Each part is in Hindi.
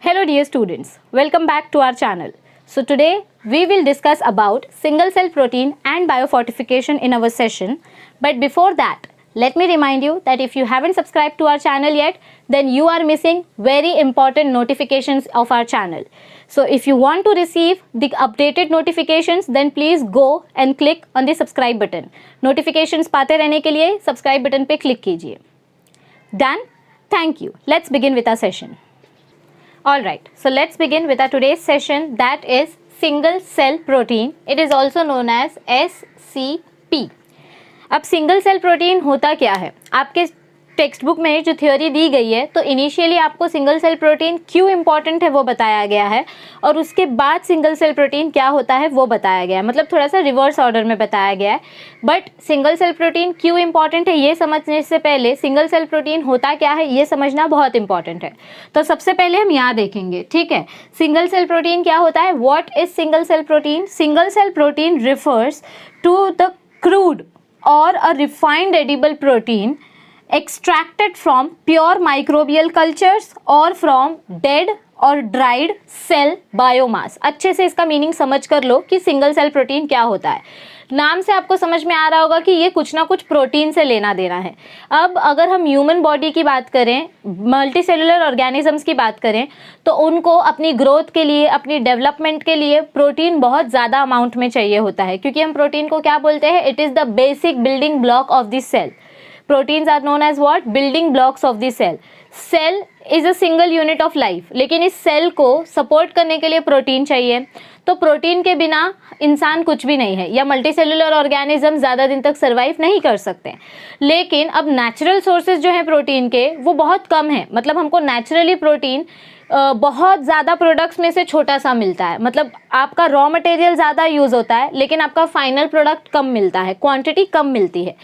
Hello dear students, welcome back to our channel. So today we will discuss about single cell protein and biofortification in our session. But before that, let me remind you that if you haven't subscribed to our channel yet, then you are missing very important notifications of our channel. So if you want to receive the updated notifications, then please go and click on the subscribe button. Notifications पाते रहने के लिए subscribe button पे click कीजिए. Done? Thank you. Let's begin with our session. Alright, so let's begin with our today's session, that is single cell protein. It is also known as SCP. अब सिंगल सेल प्रोटीन होता क्या है? आपके टेक्स्ट बुक में जो थ्योरी दी गई है, तो इनिशियली आपको सिंगल सेल प्रोटीन क्यों इंपॉर्टेंट है वो बताया गया है, और उसके बाद सिंगल सेल प्रोटीन क्या होता है वो बताया गया है. मतलब थोड़ा सा रिवर्स ऑर्डर में बताया गया है. बट सिंगल सेल प्रोटीन क्यों इंपॉर्टेंट है ये समझने से पहले सिंगल सेल प्रोटीन होता क्या है ये समझना बहुत इंपॉर्टेंट है. तो सबसे पहले हम यहाँ देखेंगे, ठीक है, सिंगल सेल प्रोटीन क्या होता है. What is single cell protein? Single cell protein refers to the crude or a refined edible protein extracted from pure microbial cultures or from dead or dried cell biomass. अच्छे से इसका मीनिंग समझ कर लो कि सिंगल सेल प्रोटीन क्या होता है. नाम से आपको समझ में आ रहा होगा कि ये कुछ ना कुछ प्रोटीन से लेना देना है. अब अगर हम ह्यूमन बॉडी की बात करें, मल्टी सेलुलर ऑर्गेनिजम्स की बात करें, तो उनको अपनी ग्रोथ के लिए, अपनी डेवलपमेंट के लिए प्रोटीन बहुत ज़्यादा अमाउंट में चाहिए होता है. क्योंकि हम प्रोटीन को क्या बोलते हैं? It is the basic building block of the cell. Proteins are known as what? Building blocks of the cell. Cell is a single unit of life, लेकिन इस सेल को सपोर्ट करने के लिए प्रोटीन चाहिए. तो प्रोटीन के बिना इंसान कुछ भी नहीं है, या मल्टी सेलुलर ऑर्गेनिज्म ज़्यादा दिन तक सर्वाइव नहीं कर सकते. लेकिन अब नेचुरल सोर्सेज जो हैं प्रोटीन के वो बहुत कम है. मतलब हमको नेचुरली प्रोटीन बहुत ज़्यादा प्रोडक्ट्स में से छोटा सा मिलता है. मतलब आपका रॉ मटेरियल ज़्यादा यूज़ होता है, लेकिन आपका फाइनल प्रोडक्ट कम मिलता है, क्वांटिटी कम मिलती है.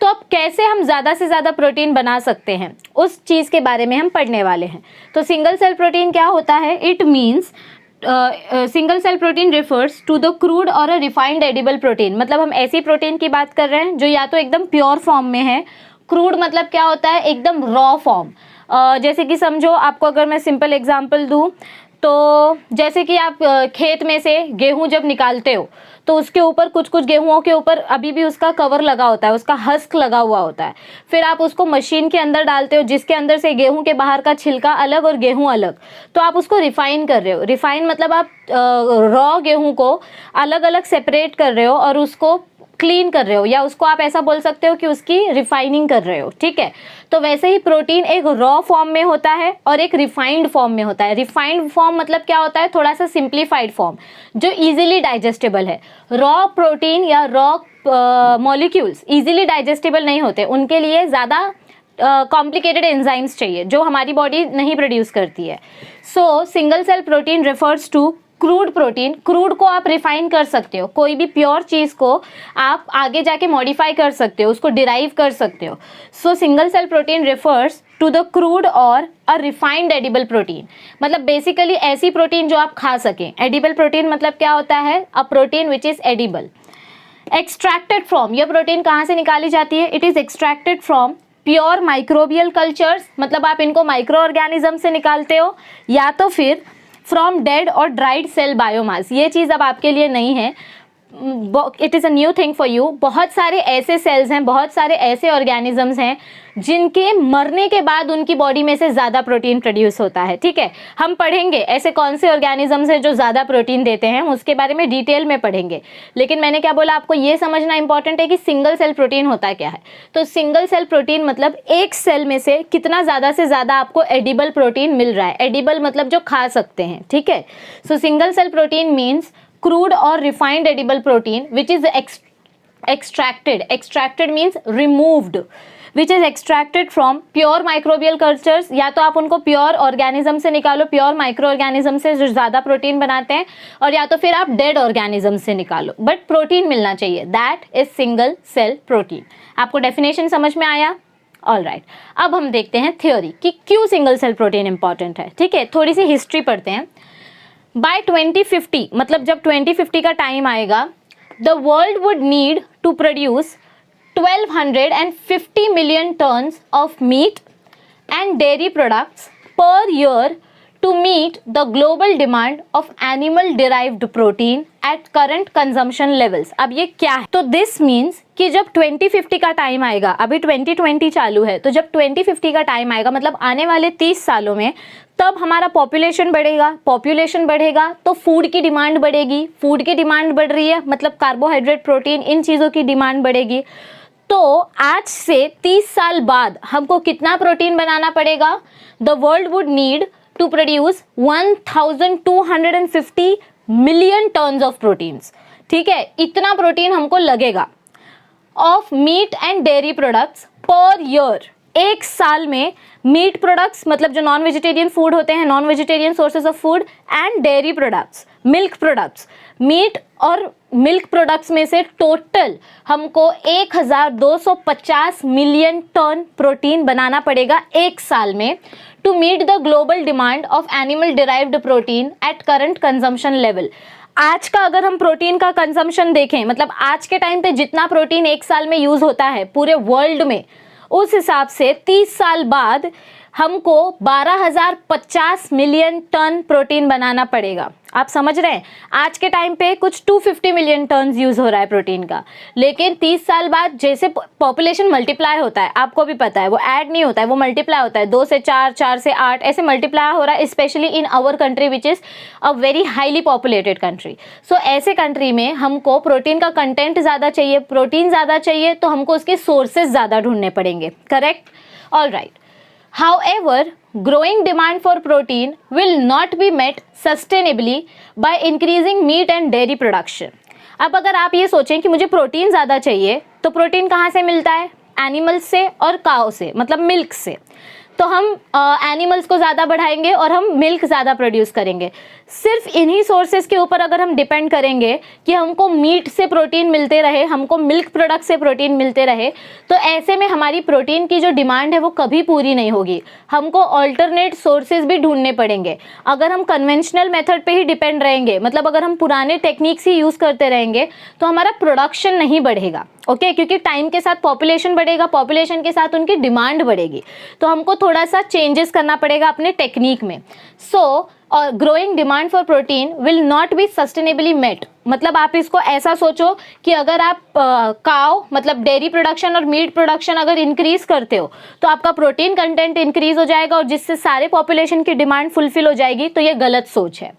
तो अब कैसे हम ज़्यादा से ज़्यादा प्रोटीन बना सकते हैं, उस चीज़ के बारे में हम पढ़ने वाले हैं. तो सिंगल सेल प्रोटीन क्या होता है? It means single cell protein refers to the crude or a refined edible protein. मतलब हम ऐसी प्रोटीन की बात कर रहे हैं जो या तो एकदम प्योर फॉर्म में है. क्रूड मतलब क्या होता है? एकदम रॉ फॉर्म. जैसे कि समझो, आपको अगर मैं सिंपल एग्जांपल दूं, तो जैसे कि आप खेत में से गेहूं जब निकालते हो, तो उसके ऊपर कुछ कुछ गेहूँों के ऊपर अभी भी उसका कवर लगा होता है, उसका हस्क लगा हुआ होता है. फिर आप उसको मशीन के अंदर डालते हो, जिसके अंदर से गेहूं के बाहर का छिलका अलग और गेहूं अलग. तो आप उसको रिफाइन कर रहे हो. रिफाइन मतलब आप रॉ गेहूं को अलग अलग सेपरेट कर रहे हो और उसको क्लीन कर रहे हो, या उसको आप ऐसा बोल सकते हो कि उसकी रिफाइनिंग कर रहे हो. ठीक है, तो वैसे ही प्रोटीन एक रॉ फॉर्म में होता है और एक रिफाइंड फॉर्म में होता है. रिफाइंड फॉर्म मतलब क्या होता है? थोड़ा सा सिंप्लीफाइड फॉर्म जो इजीली डाइजेस्टेबल है. रॉ प्रोटीन या रॉ मॉलिक्यूल्स इजीली डाइजेस्टेबल नहीं होते, उनके लिए ज़्यादा कॉम्प्लिकेटेड एंजाइम्स चाहिए जो हमारी बॉडी नहीं प्रोड्यूस करती है. So single cell protein refers to crude protein. Crude को आप रिफाइन कर सकते हो, कोई भी प्योर चीज़ को आप आगे जाके मॉडिफाई कर सकते हो, उसको डिराइव कर सकते हो. So single cell protein refers to the crude or a refined edible protein. मतलब बेसिकली ऐसी प्रोटीन जो आप खा सकें. एडिबल प्रोटीन मतलब क्या होता है? A protein which is edible. Extracted from, यह प्रोटीन कहाँ से निकाली जाती है? It is extracted from pure microbial cultures. मतलब आप इनको माइक्रो ऑर्गेनिज्म से निकालते हो, या तो फिर फ्रॉम डेड और ड्राइड सेल बायोमास. ये चीज़ अब आपके लिए नहीं है, it is a new thing for you. बहुत सारे ऐसे सेल्स हैं, बहुत सारे ऐसे ऑर्गेनिजम्स हैं जिनके मरने के बाद उनकी बॉडी में से ज़्यादा प्रोटीन प्रोड्यूस होता है. ठीक है, हम पढ़ेंगे ऐसे कौन से ऑर्गेनिजम्स हैं जो ज़्यादा प्रोटीन देते हैं, उसके बारे में डिटेल में पढ़ेंगे. लेकिन मैंने क्या बोला, आपको ये समझना इंपॉर्टेंट है कि सिंगल सेल प्रोटीन होता क्या है. तो सिंगल सेल प्रोटीन मतलब एक सेल में से कितना ज़्यादा से ज़्यादा आपको एडिबल प्रोटीन मिल रहा है. एडिबल मतलब जो खा सकते हैं. ठीक है, so single cell protein means crude or refined edible protein which is extracted means removed, which is extracted from pure microbial cultures. या तो आप उनको प्योर ऑर्गेनिज्म से निकालो, प्योर माइक्रो ऑर्गेनिज्म से जो ज़्यादा प्रोटीन बनाते हैं, और या तो फिर आप डेड ऑर्गेनिज्म से निकालो, बट प्रोटीन मिलना चाहिए. That is single cell protein. आपको डेफिनेशन समझ में आया? ऑल राइट, अब हम देखते हैं थ्योरी कि क्यों सिंगल सेल प्रोटीन इंपॉर्टेंट है. ठीक है, थोड़ी सी हिस्ट्री पढ़ते हैं. बाय 2050, मतलब जब 2050 का टाइम आएगा, the world would need to produce 1250 million tons of meat and dairy products per year to meet the global demand of animal derived protein at current consumption levels. अब ये क्या है? तो this means कि जब 2050 का टाइम आएगा, अभी 2020 चालू है, तो जब 2050 का टाइम आएगा मतलब आने वाले 30 सालों में, तब हमारा पॉपुलेशन बढ़ेगा तो फूड की डिमांड बढ़ेगी, फूड की डिमांड बढ़ रही है मतलब कार्बोहाइड्रेट, प्रोटीन, इन चीज़ों की डिमांड बढ़ेगी। तो आज से 30 साल बाद हमको कितना प्रोटीन बनाना पड़ेगा? The world would need to produce 1250 million tons of proteins. ठीक है, इतना प्रोटीन हमको लगेगा of meat and dairy products per year. एक साल में मीट प्रोडक्ट्स मतलब जो नॉन वेजिटेरियन फूड होते हैं, non vegetarian sources of food, and dairy products, milk products, meat और मिल्क प्रोडक्ट्स में से टोटल हमको 1250 मिलियन टन प्रोटीन बनाना पड़ेगा एक साल में to meet the global demand of animal derived protein at current consumption level. आज का अगर हम प्रोटीन का कंजम्पशन देखें, मतलब आज के टाइम पे जितना प्रोटीन एक साल में यूज होता है पूरे वर्ल्ड में, उस हिसाब से 30 साल बाद हमको 12,050 मिलियन टन प्रोटीन बनाना पड़ेगा। आप समझ रहे हैं, आज के टाइम पे कुछ 250 मिलियन टन यूज हो रहा है प्रोटीन का, लेकिन 30 साल बाद जैसे पॉपुलेशन मल्टीप्लाई होता है, आपको भी पता है, वो ऐड नहीं होता है, वो मल्टीप्लाई होता है, 2 से 4, 4 से 8 ऐसे मल्टीप्लाई हो रहा है, specially in our country which is a very highly populated country. So ऐसे कंट्री में हमको प्रोटीन का कंटेंट ज़्यादा चाहिए, प्रोटीन ज़्यादा चाहिए, तो हमको उसके सोर्सेज ज़्यादा ढूंढने पड़ेंगे। Correct? All right. However, growing demand for protein will not be met sustainably by increasing meat and dairy production. अब अगर आप ये सोचें कि मुझे प्रोटीन ज़्यादा चाहिए, तो प्रोटीन कहाँ से मिलता है? एनिमल्स से और काउ से, मतलब मिल्क से। तो हम एनिमल्स को ज़्यादा बढ़ाएंगे और हम मिल्क ज़्यादा प्रोड्यूस करेंगे। सिर्फ इन्हीं सोर्सेज के ऊपर अगर हम डिपेंड करेंगे कि हमको मीट से प्रोटीन मिलते रहे, हमको मिल्क प्रोडक्ट से प्रोटीन मिलते रहे, तो ऐसे में हमारी प्रोटीन की जो डिमांड है वो कभी पूरी नहीं होगी। हमको ऑल्टरनेट सोर्सेज भी ढूंढने पड़ेंगे। अगर हम कन्वेंशनल मेथड पे ही डिपेंड रहेंगे, मतलब अगर हम पुराने टेक्निक्स ही यूज़ करते रहेंगे, तो हमारा प्रोडक्शन नहीं बढ़ेगा। ओके, क्योंकि टाइम के साथ पॉपुलेशन बढ़ेगा, पॉपुलेशन के साथ उनकी डिमांड बढ़ेगी, तो हमको थोड़ा सा चेंजेस करना पड़ेगा अपने टेक्निक में। So growing demand for protein will not be sustainably met. मतलब आप इसको ऐसा सोचो कि अगर आप काव मतलब डेयरी प्रोडक्शन और मीट प्रोडक्शन अगर इंक्रीज करते हो, तो आपका प्रोटीन कंटेंट इंक्रीज हो जाएगा और जिससे सारे पॉपुलेशन की डिमांड फुलफिल हो जाएगी। तो ये गलत सोच है,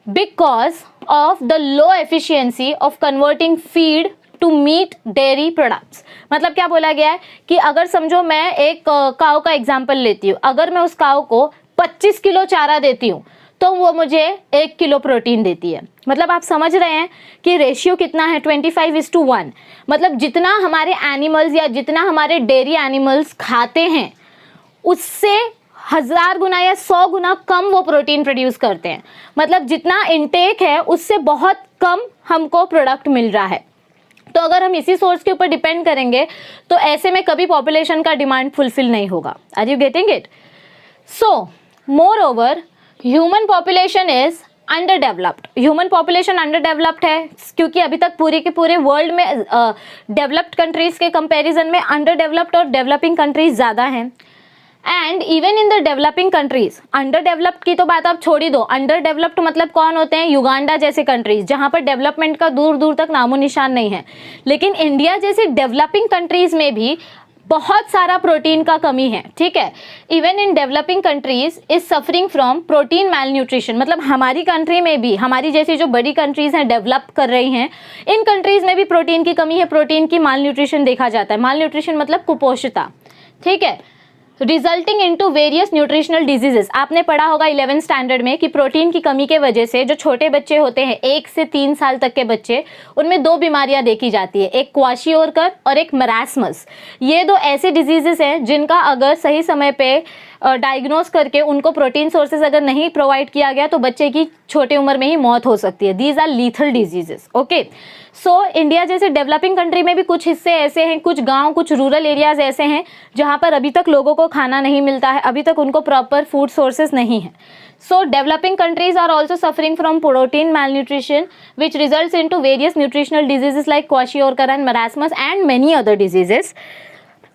because of the low efficiency of converting feed to meat dairy products. मतलब क्या बोला गया है कि अगर समझो मैं एक काव का एग्जाम्पल लेती हूँ, अगर मैं उस काव को 25 किलो चारा देती हूँ तो वो मुझे 1 किलो प्रोटीन देती है। मतलब आप समझ रहे हैं कि रेशियो कितना है, 25:1। मतलब जितना हमारे एनिमल्स या जितना हमारे डेयरी एनिमल्स खाते हैं उससे 1000 गुना या 100 गुना कम वो प्रोटीन प्रोड्यूस करते हैं। मतलब जितना इनटेक है उससे बहुत कम हमको प्रोडक्ट मिल रहा है। तो अगर हम इसी सोर्स के ऊपर डिपेंड करेंगे तो ऐसे में कभी पॉपुलेशन का डिमांड फुलफिल नहीं होगा। Are you getting it? So moreover human population is under developed. Human population under developed है क्योंकि अभी तक पूरे के पूरे वर्ल्ड में डेवलप्ड कंट्रीज के कंपैरिजन में अंडर डेवलप्ड और डेवलपिंग कंट्रीज ज़्यादा हैं। And even in the developing countries, under developed की तो बात आप छोड़ ही दो, अंडर डेवलप्ड मतलब कौन होते हैं? युगांडा जैसे कंट्रीज जहाँ पर डेवलपमेंट का दूर दूर तक नामो निशान नहीं है। लेकिन इंडिया जैसी डेवलपिंग कंट्रीज में भी बहुत सारा प्रोटीन का कमी है। ठीक है, even in developing countries is suffering from protein malnutrition. मतलब हमारी कंट्री में भी, हमारी जैसी जो बड़ी कंट्रीज हैं डेवलप कर रही हैं, इन कंट्रीज में भी प्रोटीन की कमी है, प्रोटीन की माल न्यूट्रिशन देखा जाता है। माल न्यूट्रिशन मतलब कुपोषिता। ठीक है, resulting into various nutritional diseases. आपने पढ़ा होगा 11th स्टैंडर्ड में कि प्रोटीन की कमी के वजह से जो छोटे बच्चे होते हैं 1 से 3 साल तक के बच्चे, उनमें 2 बीमारियां देखी जाती है, एक क्वाशियोरकर और एक मरासमस। ये 2 ऐसे डिजीजेस हैं जिनका अगर सही समय पे डायग्नोस करके उनको प्रोटीन सोर्सेज अगर नहीं प्रोवाइड किया गया तो बच्चे की छोटी उम्र में ही मौत हो सकती है। These are lethal diseases. Okay, so India जैसे डेवलपिंग कंट्री में भी कुछ हिस्से ऐसे हैं, कुछ गांव, कुछ रूरल एरियाज ऐसे हैं जहां पर अभी तक लोगों को खाना नहीं मिलता है, अभी तक उनको प्रॉपर फूड सोर्सेज नहीं है। So developing countries are also suffering from protein malnutrition which results into various nutritional diseases like kwashiorkor and marasmus and many other diseases.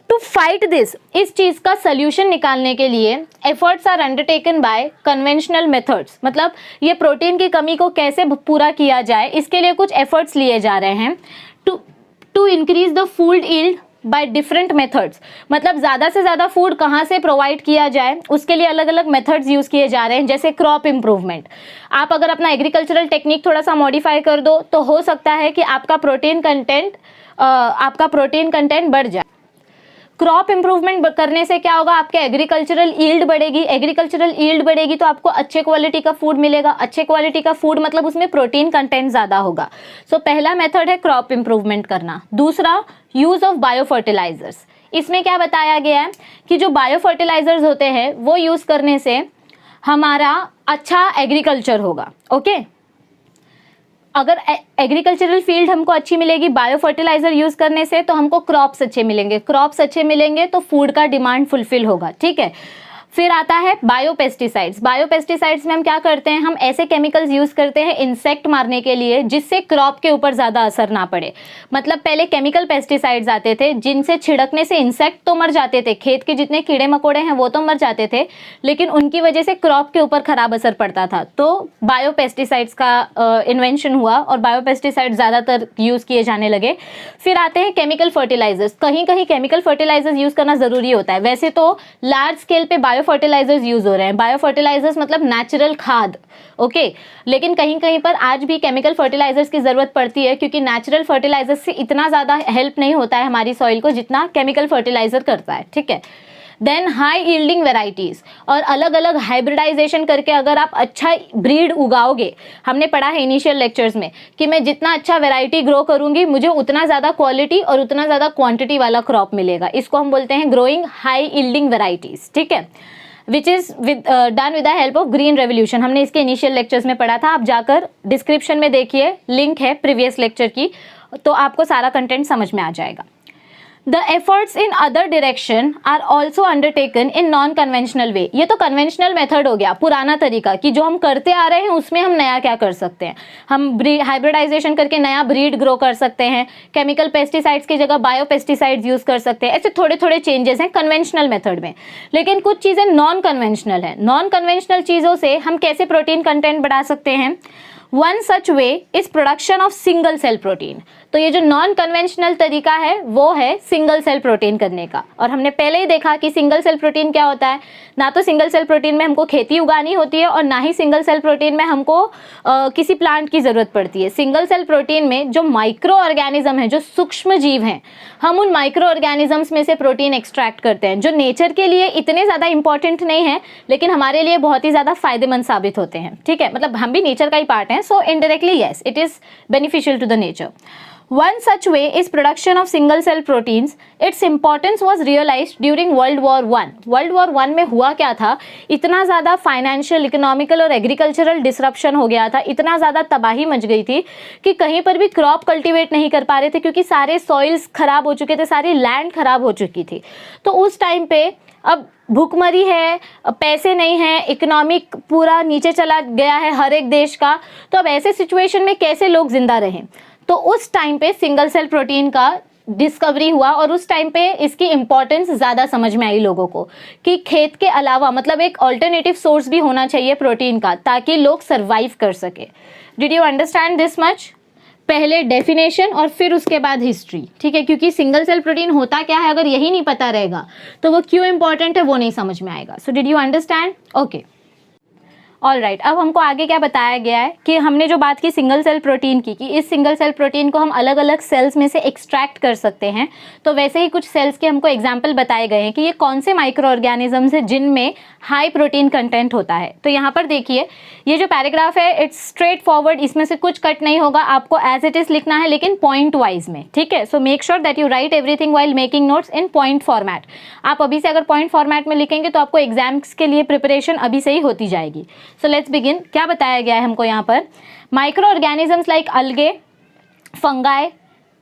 To fight this, इस चीज़ का सोल्यूशन निकालने के लिए efforts are undertaken by conventional methods, मतलब ये प्रोटीन की कमी को कैसे पूरा किया जाए, इसके लिए कुछ एफर्ट्स लिए जा रहे हैं। To increase the food yield by different methods, मतलब ज़्यादा से ज़्यादा फूड कहाँ से प्रोवाइड किया जाए, उसके लिए अलग अलग मेथड्स यूज़ किए जा रहे हैं। जैसे क्रॉप इम्प्रूवमेंट, आप अगर अपना एग्रीकल्चरल टेक्निक थोड़ा सा मॉडिफाई कर दो तो हो सकता है कि आपका प्रोटीन कंटेंट बढ़ जाए। क्रॉप इंप्रूवमेंट करने से क्या होगा, आपके एग्रीकल्चरल यील्ड बढ़ेगी। एग्रीकल्चरल यील्ड बढ़ेगी तो आपको अच्छे क्वालिटी का फूड मिलेगा। अच्छे क्वालिटी का फूड मतलब उसमें प्रोटीन कंटेंट ज़्यादा होगा। सो पहला मेथड है क्रॉप इंप्रूवमेंट करना। दूसरा, यूज़ ऑफ बायो फर्टिलाइजर्स। इसमें क्या बताया गया है कि जो बायो फर्टिलाइजर्स होते हैं वो यूज़ करने से हमारा अच्छा एग्रीकल्चर होगा। ओके, अगर एग्रीकल्चरल फील्ड हमको अच्छी मिलेगी बायो फर्टिलाइजर यूज करने से, तो हमको क्रॉप्स अच्छे मिलेंगे। क्रॉप्स अच्छे मिलेंगे तो फूड का डिमांड फुलफिल होगा। ठीक है, फिर आता है बायोपेस्टिसाइड्स। बायोपेस्टिसाइड्स में हम क्या करते हैं, हम ऐसे केमिकल्स यूज़ करते हैं इंसेक्ट मारने के लिए जिससे क्रॉप के ऊपर ज़्यादा असर ना पड़े। मतलब पहले केमिकल पेस्टिसाइड्स आते थे जिनसे छिड़कने से इंसेक्ट तो मर जाते थे, खेत के जितने कीड़े मकोड़े हैं वो तो मर जाते थे, लेकिन उनकी वजह से क्रॉप के ऊपर ख़राब असर पड़ता था। तो बायोपेस्टिसाइड्स का इन्वेंशन हुआ और बायोपेस्टिसाइड्स ज़्यादातर यूज़ किए जाने लगे। फिर आते हैं केमिकल फर्टिलाइजर्स। कहीं कहीं केमिकल फर्टिलाइजर्स यूज़ करना ज़रूरी होता है। वैसे तो लार्ज स्केल पे बायो फर्टिलाइजर्स यूज हो रहे हैं। बायो फर्टिलाइजर्स मतलब नेचुरल खाद। ओके, लेकिन कहीं कहीं पर आज भी केमिकल फर्टिलाइजर्स की जरूरत पड़ती है, क्योंकि नेचुरल फर्टिलाइजर्स से इतना ज़्यादा हेल्प नहीं होता है हमारी सॉइल को जितना केमिकल फर्टिलाइजर करता है। ठीक है, देन हाई यील्डिंग वेराइटीज़, और अलग अलग हाइब्रिडाइजेशन करके अगर आप अच्छा ब्रीड उगाओगे, हमने पढ़ा है इनिशियल लेक्चर्स में कि मैं जितना अच्छा वेराइटी ग्रो करूंगी मुझे उतना ज़्यादा क्वालिटी और उतना ज़्यादा क्वांटिटी वाला क्रॉप मिलेगा। इसको हम बोलते हैं ग्रोइंग हाई यील्डिंग वेराइटीज़। ठीक है, which is done with the help of green revolution. हमने इसके इनिशियल लेक्चर्स में पढ़ा था, आप जाकर डिस्क्रिप्शन में देखिए, लिंक है प्रीवियस लेक्चर की, तो आपको सारा कंटेंट समझ में आ जाएगा। The efforts in other direction are also undertaken in non-conventional way। ये तो कन्वेंशनल मेथड हो गया, पुराना तरीका कि जो हम करते आ रहे हैं उसमें हम नया क्या कर सकते हैं। हम हाइब्रिडाइजेशन करके नया ब्रीड ग्रो कर सकते हैं, केमिकल पेस्टिसाइड्स की जगह बायो पेस्टिसाइड्स यूज़ कर सकते हैं। ऐसे थोड़े थोड़े चेंजेस हैं कन्वेंशनल मेथड में, लेकिन कुछ चीज़ें नॉन कन्वेंशनल हैं। नॉन कन्वेंशनल चीज़ों से हम कैसे प्रोटीन कंटेंट बढ़ा सकते हैं। One such way is production of single cell protein. तो ये जो नॉन कन्वेंशनल तरीका है वो है सिंगल सेल प्रोटीन करने का, और हमने पहले ही देखा कि सिंगल सेल प्रोटीन क्या होता है। ना तो सिंगल सेल प्रोटीन में हमको खेती उगानी होती है और ना ही सिंगल सेल प्रोटीन में हमको किसी प्लांट की ज़रूरत पड़ती है। सिंगल सेल प्रोटीन में जो माइक्रो ऑर्गेनिज्म है, जो सूक्ष्म जीव हैं, हम उन माइक्रो ऑर्गेनिजम्स में से प्रोटीन एक्सट्रैक्ट करते हैं, जो नेचर के लिए इतने ज़्यादा इंपॉर्टेंट नहीं है लेकिन हमारे लिए बहुत ही ज़्यादा फायदेमंद साबित होते हैं। ठीक है, मतलब हम भी नेचर का ही पार्ट हैं, so indirectly yes it is beneficial to the nature. One such way is production of single cell proteins. Its importance was realized during World War I. World War I में हुआ क्या था, इतना ज़्यादा फाइनेंशियल, इकोनॉमिकल और एग्रीकल्चरल डिसरप्शन हो गया था, इतना ज़्यादा तबाही मच गई थी कि कहीं पर भी क्रॉप कल्टीवेट नहीं कर पा रहे थे, क्योंकि सारे सॉइल्स खराब हो चुके थे, सारी लैंड खराब हो चुकी थी। तो उस टाइम पे अब भूखमरी है, पैसे नहीं हैं, इकोनॉमिक पूरा नीचे चला गया है हर एक देश का, तो अब ऐसे सिचुएशन में कैसे लोग जिंदा रहें। तो उस टाइम पे सिंगल सेल प्रोटीन का डिस्कवरी हुआ और उस टाइम पे इसकी इम्पोर्टेंस ज़्यादा समझ में आई लोगों को कि खेत के अलावा मतलब एक ऑल्टरनेटिव सोर्स भी होना चाहिए प्रोटीन का, ताकि लोग सर्वाइव कर सके। Did you understand this much? पहले डेफिनेशन और फिर उसके बाद हिस्ट्री। ठीक है, क्योंकि सिंगल सेल प्रोटीन होता क्या है अगर यही नहीं पता रहेगा तो वो क्यों इंपॉर्टेंट है वो नहीं समझ में आएगा। So did you understand? Okay, all right. अब हमको आगे क्या बताया गया है कि हमने जो बात की सिंगल सेल प्रोटीन की, कि इस सिंगल सेल प्रोटीन को हम अलग अलग सेल्स में से एक्सट्रैक्ट कर सकते हैं, तो वैसे ही कुछ सेल्स के हमको एग्जाम्पल बताए गए हैं कि ये कौन से माइक्रो ऑर्गेनिजम्स हैं जिनमें हाई प्रोटीन कंटेंट होता है। तो यहाँ पर देखिए, ये जो पैराग्राफ है इट्स स्ट्रेट फॉरवर्ड, इसमें से कुछ कट नहीं होगा, आपको एज इट इज़ लिखना है लेकिन पॉइंट वाइज में। ठीक है, so make sure that you right everything while making notes in point format. आप अभी से अगर पॉइंट फॉर्मेट में लिखेंगे तो आपको एग्जाम्स के लिए प्रिपरेशन अभी से ही होती जाएगी। So let's begin. क्या बताया गया है हमको यहाँ पर, माइक्रो ऑर्गेनिजम्स लाइक अलगे, fungi,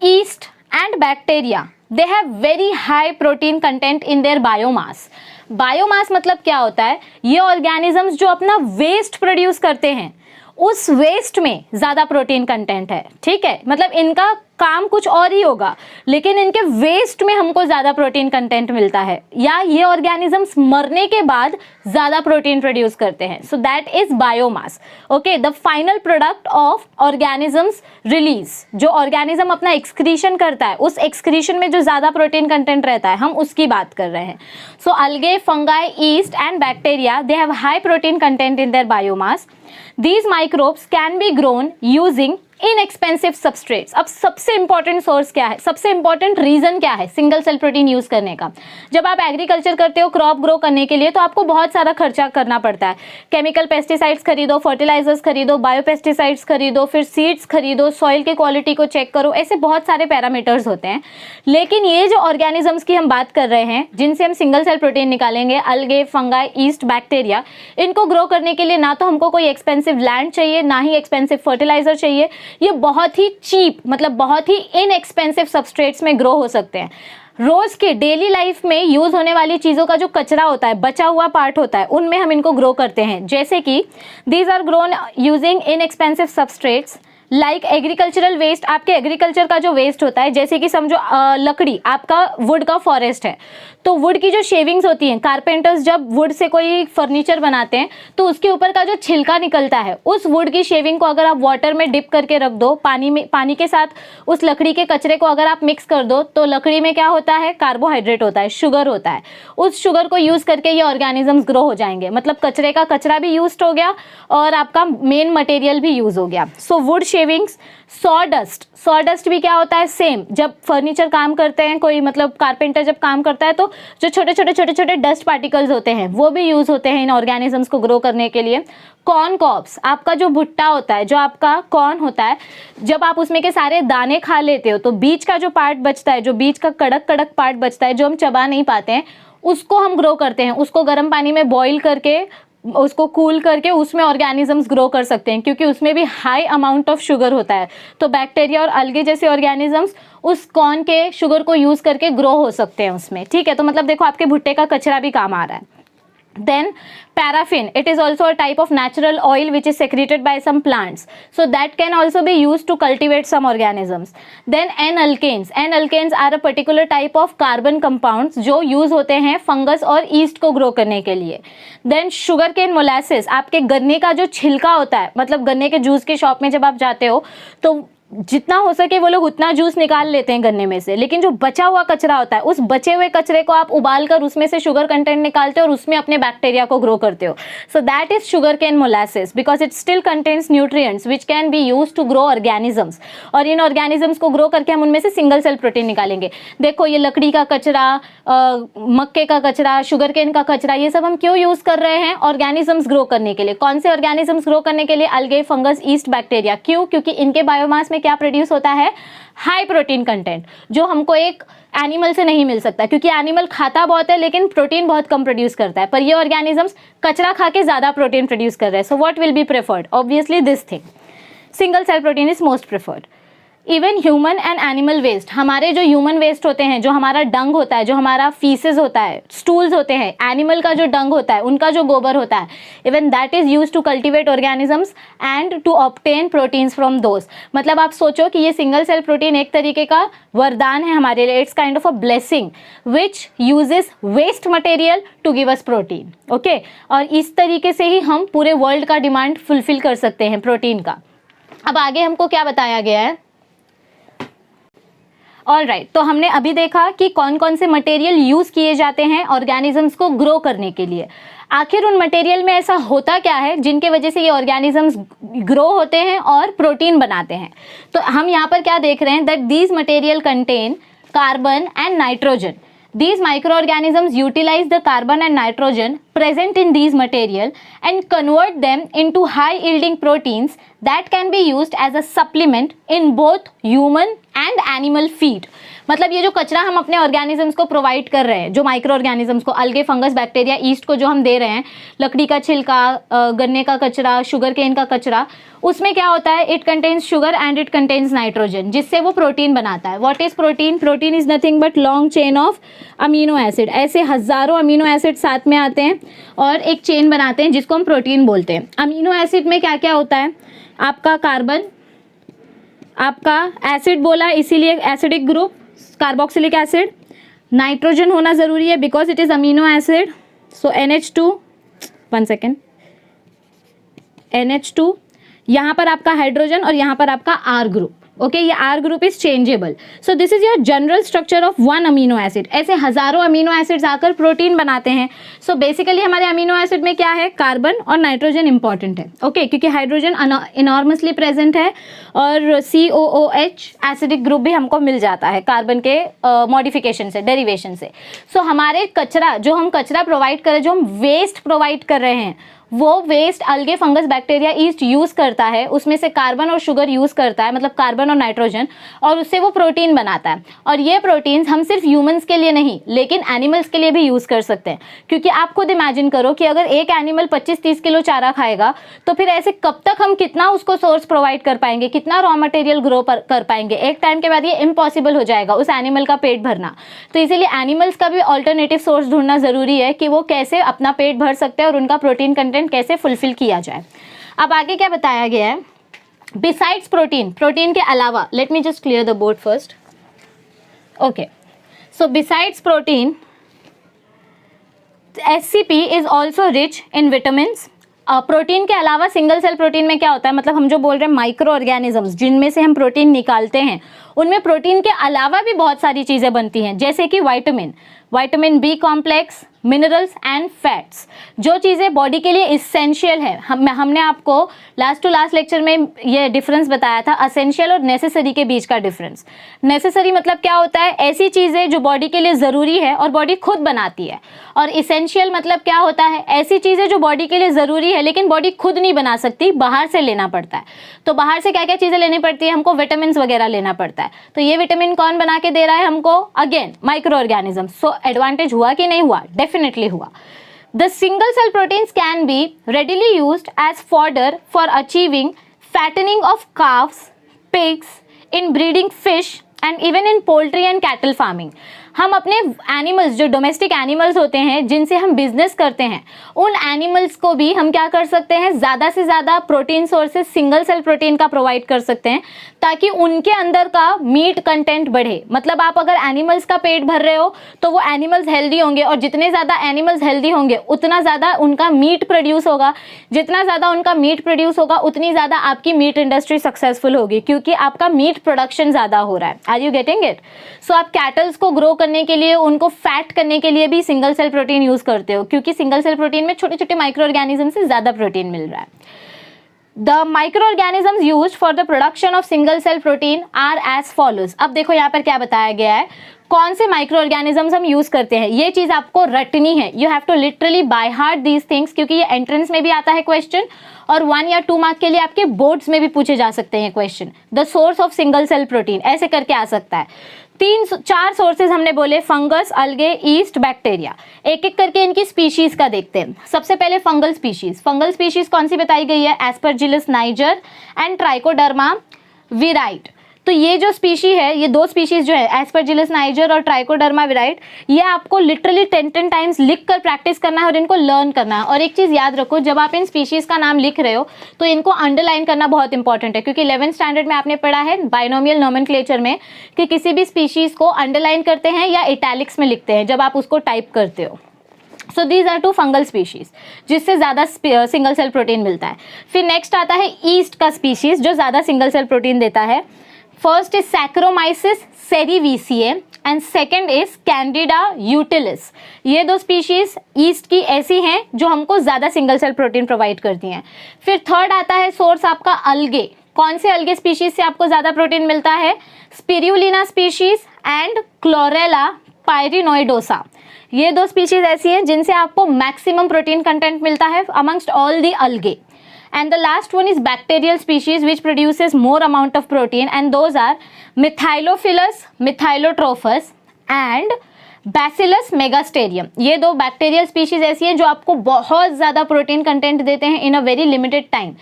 east and bacteria, they have very high protein content in their biomass. Biomass मतलब क्या होता है, ये ऑर्गेनिजम्स जो अपना वेस्ट प्रोड्यूस करते हैं उस वेस्ट में ज़्यादा प्रोटीन कंटेंट है। ठीक है, मतलब इनका काम कुछ और ही होगा, लेकिन इनके वेस्ट में हमको ज़्यादा प्रोटीन कंटेंट मिलता है, या ये ऑर्गेनिजम्स मरने के बाद ज़्यादा प्रोटीन प्रोड्यूस करते हैं. सो that is biomass. Okay, the final product of organisms release, जो ऑर्गेनिज्म अपना एक्सक्रीशन करता है, उस एक्सक्रीशन में जो ज़्यादा प्रोटीन कंटेंट रहता है, हम उसकी बात कर रहे हैं. सो algae, fungi, yeast and bacteria, they have high protein content in their biomass. These microbes can be grown using inexpensive substrates. अब सबसे इंपॉर्टेंट सोर्स क्या है, सबसे इंपॉर्टेंट रीजन क्या है सिंगल सेल प्रोटीन यूज करने का? जब आप एग्रीकल्चर करते हो क्रॉप ग्रो करने के लिए, तो आपको बहुत सारा खर्चा करना पड़ता है. केमिकल पेस्टिसाइड्स खरीदो, फर्टिलाइजर्स खरीदो, बायोपेस्टिसाइड्स खरीदो, फिर सीड्स खरीदो, सॉइल की क्वालिटी को चेक करो, ऐसे बहुत सारे पैरामीटर्स होते हैं. लेकिन ये जो ऑर्गेनिजम्स की हम बात कर रहे हैं, जिनसे हम सिंगल सेल प्रोटीन निकालेंगे, अलगे, फंगाई, ईस्ट, बैक्टीरिया, इनको ग्रो करने के लिए ना तो हमको कोई एक्सपेंसिव लैंड चाहिए, ना ही एक्सपेंसिव फर्टिलाइजर चाहिए. ये बहुत ही चीप, मतलब बहुत ही इनएक्सपेंसिव सबस्ट्रेट्स में ग्रो हो सकते हैं. रोज के डेली लाइफ में यूज होने वाली चीज़ों का जो कचरा होता है, बचा हुआ पार्ट होता है, उनमें हम इनको ग्रो करते हैं. जैसे कि these are grown using inexpensive substrates like agricultural waste. आपके एग्रीकल्चर का जो वेस्ट होता है, जैसे कि समझो लकड़ी, आपका वुड का फॉरेस्ट है, तो वुड की जो शेविंग्स होती हैं, कारपेंटर्स जब वुड से कोई फर्नीचर बनाते हैं तो उसके ऊपर का जो छिलका निकलता है, उस वुड की शेविंग को अगर आप वाटर में डिप करके रख दो, पानी के साथ उस लकड़ी के कचरे को अगर आप मिक्स कर दो, तो लकड़ी में क्या होता है, कार्बोहाइड्रेट होता है, शुगर होता है. उस शुगर को यूज़ करके ये ऑर्गेनिजम्स ग्रो हो जाएंगे. मतलब कचरे का कचरा भी यूज हो गया और आपका मेन मटेरियल भी यूज हो गया. So would shavings. सॉडस्ट भी क्या होता है, सेम. जब फर्नीचर काम करते हैं कोई, मतलब कारपेंटर जब काम करता है, तो जो छोटे छोटे डस्ट पार्टिकल्स होते हैं, वो भी यूज होते हैं इन ऑर्गेनिजम्स को ग्रो करने के लिए. कॉर्न कॉब्स, आपका जो भुट्टा होता है, जो आपका कॉर्न होता है, जब आप उसमें के सारे दाने खा लेते हो, तो बीच का जो पार्ट बचता है, जो बीच का कड़क पार्ट बचता है, जो हम चबा नहीं पाते हैं, उसको हम ग्रो करते हैं. उसको गर्म पानी में बॉईल करके, उसको कूल करके उसमें ऑर्गेनिजम्स ग्रो कर सकते हैं, क्योंकि उसमें भी हाई अमाउंट ऑफ शुगर होता है. तो बैक्टीरिया और अलगे जैसे ऑर्गेनिजम्स उस कॉर्न के शुगर को यूज़ करके ग्रो हो सकते हैं उसमें. ठीक है, तो मतलब देखो आपके भुट्टे का कचरा भी काम आ रहा है. Then paraffin, it is also a type of natural oil which is secreted by some plants, so that can also be used to cultivate some organisms. Then N-alkanes, N-alkanes are a particular type of carbon compounds जो use होते हैं फंगस और ईस्ट को ग्रो करने के लिए. Then sugarcane molasses, आपके गन्ने का जो छिलका होता है, मतलब गन्ने के जूस की शॉप में जब आप जाते हो तो जितना हो सके वो लोग उतना जूस निकाल लेते हैं गन्ने में से, लेकिन जो बचा हुआ कचरा होता है, उस बचे हुए कचरे को आप उबाल कर उसमें से शुगर कंटेंट निकालते हो और उसमें अपने बैक्टीरिया को ग्रो करते हो. So that is sugar cane molasses, because it still contains nutrients which can be use to grow organisms. और इन ऑर्गेनिजम्स को ग्रो करके हम उनमें से सिंगल सेल प्रोटीन निकालेंगे. देखो ये लकड़ी का कचरा, मक्के का कचरा, शुगर कैन का कचरा, ये सब हम क्यों यूज कर रहे हैं? ऑर्गेनिजम्स ग्रो करने के लिए. कौन से ऑर्गेनिजम्स ग्रो करने के लिए? अलगे, फंगस, ईस्ट, बैक्टीरिया. क्यों? क्योंकि इनके बायोमास में क्या प्रोड्यूस होता है? हाई प्रोटीन कंटेंट, जो हमको एक एनिमल से नहीं मिल सकता, क्योंकि एनिमल खाता बहुत है लेकिन प्रोटीन बहुत कम प्रोड्यूस करता है. पर ये ऑर्गेनिजम्स कचरा खा के ज्यादा प्रोटीन प्रोड्यूस कर रहे हैं. So what will be preferred? Obviously this thing, single cell protein is most preferred. Even human and animal waste, हमारे जो ह्यूमन वेस्ट होते हैं, जो हमारा डंग होता है, जो हमारा फीसेस होता है, स्टूल्स होते हैं, एनिमल का जो डंग होता है, उनका जो गोबर होता है, even that is use to cultivate organisms and to obtain proteins from those. मतलब आप सोचो कि ये सिंगल सेल प्रोटीन एक तरीके का वरदान है हमारे लिए. It's kind of a blessing which uses waste material to give us protein. Okay, और इस तरीके से ही हम पूरे वर्ल्ड का डिमांड फुलफिल कर सकते हैं प्रोटीन का. अब आगे हमको क्या बताया गया है? ऑलराइट, तो हमने अभी देखा कि कौन कौन से मटेरियल यूज किए जाते हैं ऑर्गेनिजम्स को ग्रो करने के लिए. आखिर उन मटेरियल में ऐसा होता क्या है जिनके वजह से ये ऑर्गेनिजम्स ग्रो होते हैं और प्रोटीन बनाते हैं? तो हम यहाँ पर क्या देख रहे हैं? That these material contain carbon and nitrogen. These microorganisms utilize the carbon and nitrogen present in these material and convert them into high-yielding proteins that can be used as a supplement in both human and animal feed. मतलब ये जो कचरा हम अपने ऑर्गेनिजम्स को प्रोवाइड कर रहे हैं, जो माइक्रो ऑर्गेनिजम्स को, अलगे, फंगस, बैक्टीरिया, ईस्ट को जो हम दे रहे हैं, लकड़ी का छिलका, गन्ने का कचरा, शुगर केन का कचरा, उसमें क्या होता है? It contains sugar and it contains nitrogen, जिससे वो प्रोटीन बनाता है. What is protein? Protein is nothing but long chain of amino acid. ऐसे हजारों अमीनो एसिड साथ में आते हैं और एक चेन बनाते हैं जिसको हम प्रोटीन बोलते हैं. अमीनो एसिड में क्या क्या होता है? आपका कार्बन, आपका एसिड बोला इसीलिए acidic group carboxylic acid, nitrogen होना ज़रूरी है because it is amino acid, so NH2, 1 second, NH2, यहाँ पर आपका हाइड्रोजन और यहाँ पर आपका R ग्रुप, ओके, ये R group is changeable. So this is your general structure of one amino acid. ऐसे हजारों अमीनो एसिड्स आकर प्रोटीन बनाते हैं। सो बेसिकली हमारे अमीनो एसिड में क्या है, कार्बन और नाइट्रोजन इंपॉर्टेंट है, ओके, क्योंकि हाइड्रोजन इनॉर्मसली प्रेजेंट है और COOH एसिडिक ग्रुप भी हमको मिल जाता है कार्बन के मॉडिफिकेशन से, डेरिवेशन से। सो हमारे कचरा, जो हम कचरा प्रोवाइड कर रहे हैं, जो हम वेस्ट प्रोवाइड कर रहे हैं, वो वेस्ट अलगे, फंगस, बैक्टीरिया, ईस्ट यूज़ करता है, उसमें से कार्बन और शुगर यूज़ करता है, मतलब कार्बन और नाइट्रोजन, और उससे वो प्रोटीन बनाता है। और ये प्रोटीन्स हम सिर्फ ह्यूमंस के लिए नहीं लेकिन एनिमल्स के लिए भी यूज़ कर सकते हैं, क्योंकि आप खुद इमेजिन करो कि अगर एक एनिमल 25-30 किलो चारा खाएगा तो फिर ऐसे कब तक हम कितना उसको सोर्स प्रोवाइड कर पाएंगे, कितना रॉ मटेरियल ग्रो कर पाएंगे। एक टाइम के बाद ये इम्पॉसिबल हो जाएगा उस एनिमल का पेट भरना। तो इसीलिए एनिमल्स का भी ऑल्टरनेटिव सोर्स ढूंढना ज़रूरी है कि वो कैसे अपना पेट भर सकते हैं और उनका प्रोटीन कंटेंट कैसे फुलफिल किया जाए। अब आगे क्या बताया गया है, बिसाइड्स प्रोटीन, प्रोटीन के अलावा, let me just clear the board first, okay, so besides protein SCP is also rich in vitamins. Protein के अलावा सिंगल सेल प्रोटीन में क्या होता है, मतलब हम जो बोल रहे हैं माइक्रो ऑर्गेनिजम्स जिनमें से हम प्रोटीन निकालते हैं, उनमें प्रोटीन के अलावा भी बहुत सारी चीज़ें बनती हैं, जैसे कि vitamin B complex, minerals and fats, जो चीज़ें बॉडी के लिए इसेंशियल है। हमने आपको लास्ट टू लास्ट लेक्चर में ये डिफरेंस बताया था, असेंशियल और नेसेसरी के बीच का डिफरेंस। नेसेसरी मतलब क्या होता है, ऐसी चीज़ें जो बॉडी के लिए ज़रूरी है और बॉडी खुद बनाती है, और इसेंशियल मतलब क्या होता है, ऐसी चीज़ें जो बॉडी के लिए ज़रूरी है लेकिन बॉडी खुद नहीं बना सकती, बाहर से लेना पड़ता है। तो बाहर से क्या क्या चीज़ें लेनी पड़ती है, हमको विटामिन वगैरह लेना पड़ता है। तो ये विटामिन कौन बना के दे रहा है हमको, अगेन माइक्रो ऑर्गेनिज्म। सो एडवांटेज हुआ कि नहीं हुआ, डेफिनेटली हुआ। The single cell proteins can be readily used as fodder for achieving fattening of calves, pigs, in breeding fish and even in poultry and cattle farming. हम अपने एनिमल्स, जो डोमेस्टिक एनिमल्स होते हैं जिनसे हम बिजनेस करते हैं, उन एनिमल्स को भी हम क्या कर सकते हैं, ज़्यादा से ज़्यादा protein sources single cell protein का प्रोवाइड कर सकते हैं, ताकि उनके अंदर का मीट कंटेंट बढ़े। मतलब आप अगर एनिमल्स का पेट भर रहे हो तो वो एनिमल्स हेल्दी होंगे, और जितने ज़्यादा एनिमल्स हेल्दी होंगे उतना ज़्यादा उनका मीट प्रोड्यूस होगा, जितना ज़्यादा उनका मीट प्रोड्यूस होगा उतनी ज़्यादा आपकी मीट इंडस्ट्री सक्सेसफुल होगी, क्योंकि आपका मीट प्रोडक्शन ज़्यादा हो रहा है। Are you getting it? So आप कैटल्स को ग्रो करने के लिए, उनको फैट करने के लिए भी सिंगल सेल प्रोटीन यूज करते हो, क्योंकि सिंगल सेल प्रोटीन में छोटे छोटे माइक्रो ऑर्गेनिज्म से ज्यादा प्रोटीन मिल रहा है। The micro organisms used for the production of single cell protein are as follows. अब देखो यहाँ पर क्या बताया गया है, कौन से माइक्रो ऑर्गेनिजम्स हम यूज करते हैं, ये चीज आपको रटनी है। You have to literally by heart these things, क्योंकि ये एंट्रेंस में भी आता है क्वेश्चन, और 1 या 2 मार्क के लिए आपके बोर्ड्स में भी पूछे जा सकते हैं question. The source of single cell protein ऐसे करके आ सकता है। 3-4 सोर्सेज हमने बोले, फंगस, अलगे, ईस्ट, बैक्टीरिया। एक एक करके इनकी स्पीशीज का देखते हैं। सबसे पहले फंगल स्पीशीज। फंगल स्पीशीज कौन सी बताई गई है, एस्परजिलस नाइजर एंड ट्राइकोडर्मा विराइट। तो ये जो स्पीशी है, ये 2 स्पीशीज जो है, एस्परजिलस नाइजर और ट्राइकोडर्मा विराइट, ये आपको लिटरली 10 टाइम्स लिख कर प्रैक्टिस करना है और इनको लर्न करना है। और एक चीज़ याद रखो, जब आप इन स्पीशीज का नाम लिख रहे हो तो इनको अंडरलाइन करना बहुत इंपॉर्टेंट है, क्योंकि 11th स्टैंडर्ड में आपने पढ़ा है बाइनोमियल नोमेनक्लेचर में कि किसी भी स्पीशीज को अंडरलाइन करते हैं या इटैलिक्स में लिखते हैं जब आप उसको टाइप करते हो। So these are 2 fungal species जिससे ज़्यादा सिंगल सेल प्रोटीन मिलता है। फिर नेक्स्ट आता है ईस्ट का स्पीशीज, जो ज़्यादा सिंगल सेल प्रोटीन देता है। First is Saccharomyces cerevisiae and second is Candida utilis. ये 2 स्पीशीज ईस्ट की ऐसी हैं जो हमको ज़्यादा सिंगल सेल प्रोटीन प्रोवाइड करती हैं। फिर थर्ड आता है सोर्स आपका अलगे। कौन से अलगे स्पीशीज से आपको ज़्यादा प्रोटीन मिलता है, स्पिरुलिना स्पीशीज एंड क्लोरेला पायरिनोइडोसा। ये 2 स्पीशीज ऐसी हैं जिनसे आपको मैक्सिमम प्रोटीन कंटेंट मिलता है amongst all the algae. And the last one is bacterial species which produces more amount of protein, and those are Methylophilus methylotrophus and Bacillus megasterium. ये 2 बैक्टीरियल स्पीशीज ऐसी हैं जो आपको बहुत ज़्यादा प्रोटीन कंटेंट देते हैं इन अ वेरी लिमिटेड टाइम।